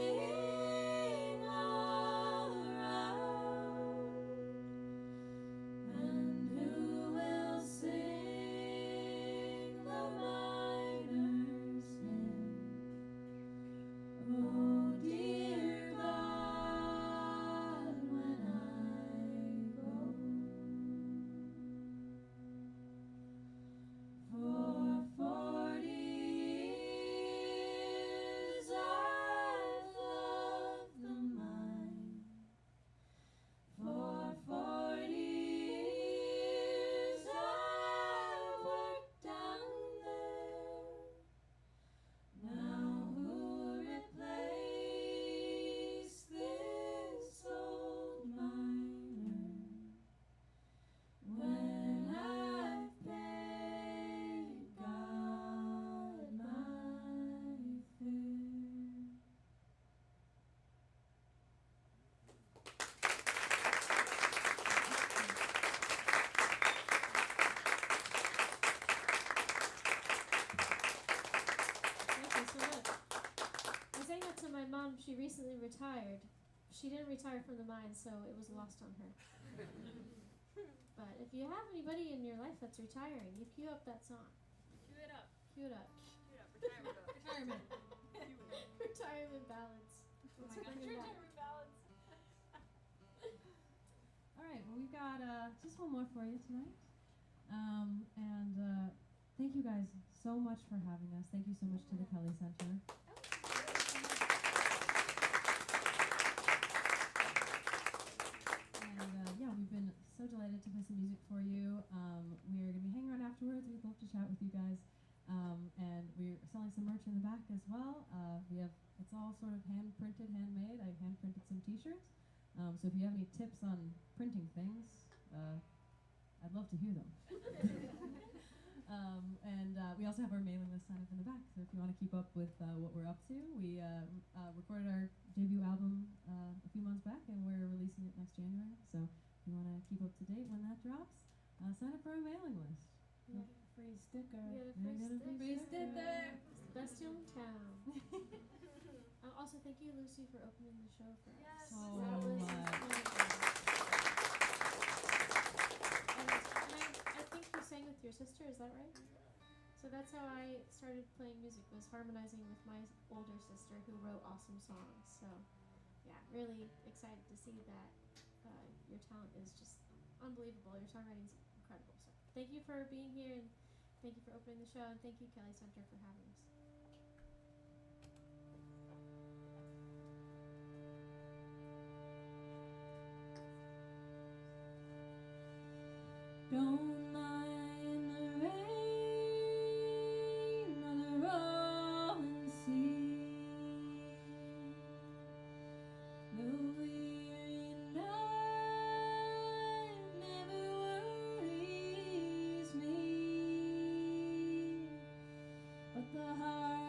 lying all around? And who will sing the miner's hymn? Oh dear God, when I go. For 40 years I've loved the mine. For 40 years I've worked down there. Now who replaced this old miner? When I've paid God my fare. Thank you so much. I sang that to my mom. She recently retired. She didn't retire from the mine, so it was lost on her. But if you have anybody in your life that's retiring, you cue up that song. Cue it up. Cue it up. Retirement. Retirement ballads. Oh Let's my gosh, bring 'em back. retirement ballads. All right, well, we've got just one more for you tonight. Thank you guys so much for having us. Thank you so much to the Kelly Center. And yeah, we've been so delighted to play some music for you. We are going to be hanging around afterwards. We'd love to chat with you guys. And we're selling some merch in the back as well. It's all sort of hand printed, handmade. I hand printed some T-shirts. So if you have any tips on printing things, I'd love to hear them. And we also have our mailing list sign up in the back. So if you want to keep up with what we're up to, we recorded our debut album a few months back, and we're releasing it next January. So if you want to keep up to date when that drops, sign up for our mailing list. You get a free sticker. You get a Yeah, get a free free sticker. It's the best deal in town. Also, thank you, Lucy, for opening the show for us. Yes. So That was much. wonderful. And I think you sang with your sister, is that right? So that's how I started playing music, was harmonizing with my older sister who wrote awesome songs. So yeah, really excited to see that your talent is just unbelievable. Your songwriting's incredible. So thank you for being here, and thank you for opening the show, and thank you, Kelly Center, for having us. Don't mind the rain on the rolling sea. No weary night never worries me, but the heart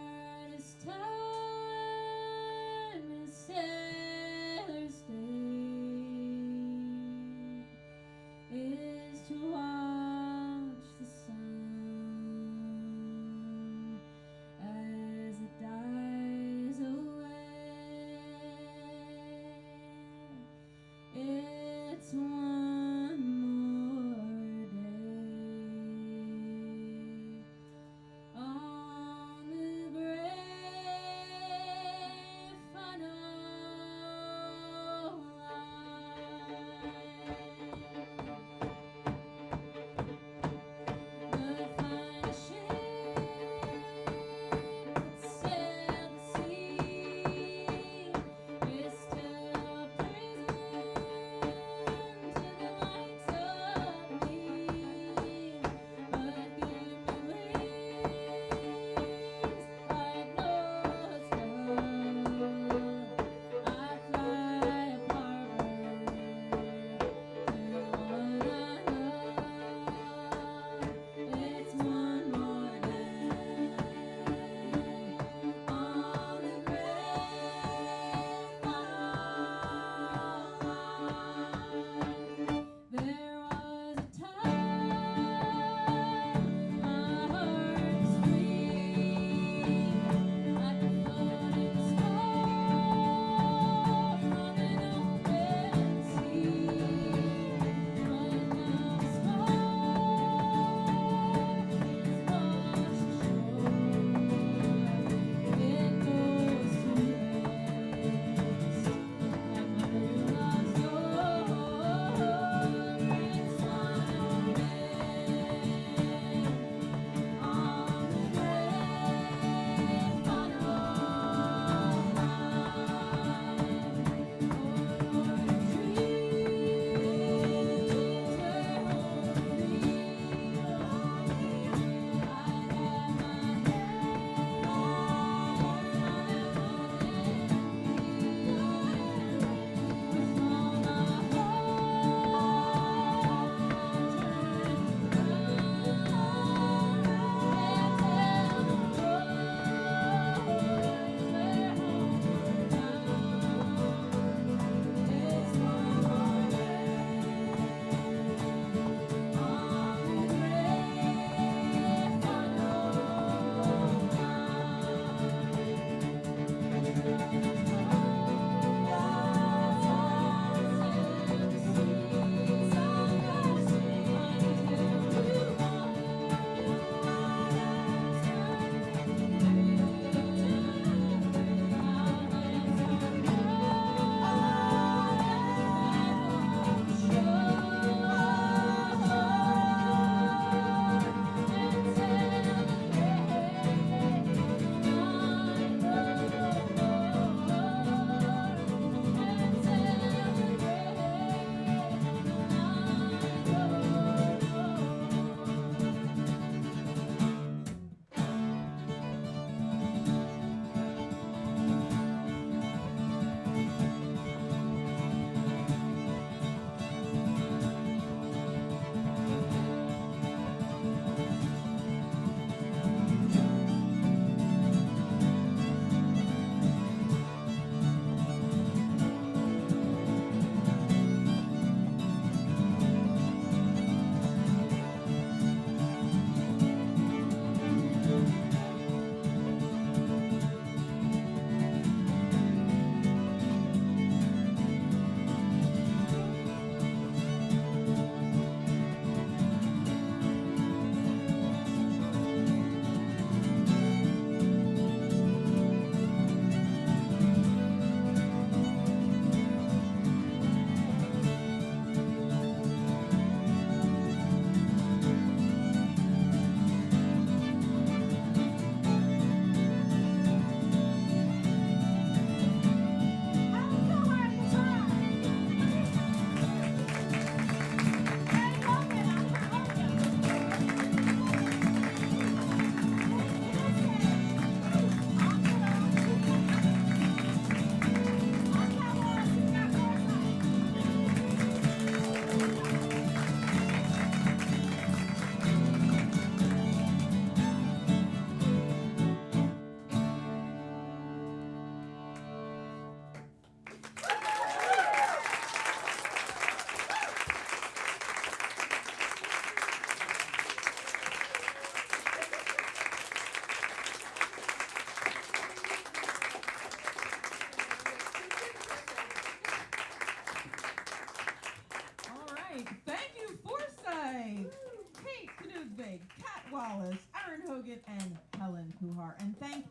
Hogan and Helen Kuhar. And thank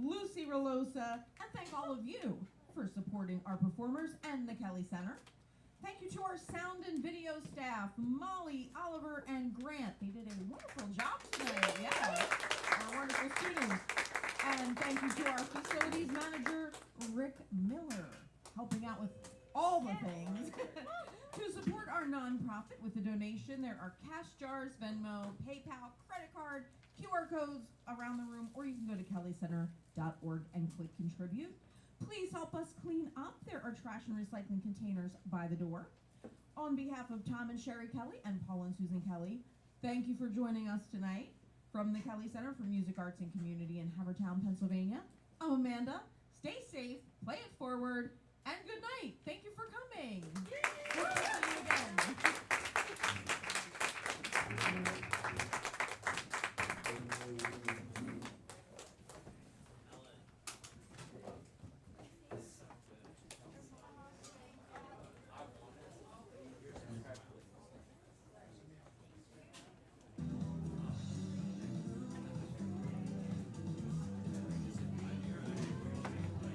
Lucy Rellosa, and thank all of you for supporting our performers and the Kelly Center. Thank you to our sound and video staff, Molly, Oliver, and Grant. They did a wonderful job tonight. Yes, our wonderful students. And thank you to our facilities manager, Rick Miller, helping out with all the things. To support our nonprofit with a donation, there are cash jars, Venmo, PayPal, credit card, QR codes around the room, or you can go to kellycenter.org and click contribute. Please help us clean up. There are trash and recycling containers by the door. On behalf of Tom and Sherry Kelly and Paul and Susan Kelly, thank you for joining us tonight. From the Kelly Center for Music, Arts, and Community in Havertown, Pennsylvania, I'm Amanda. Stay safe, play it forward, and good night. Thank you for coming.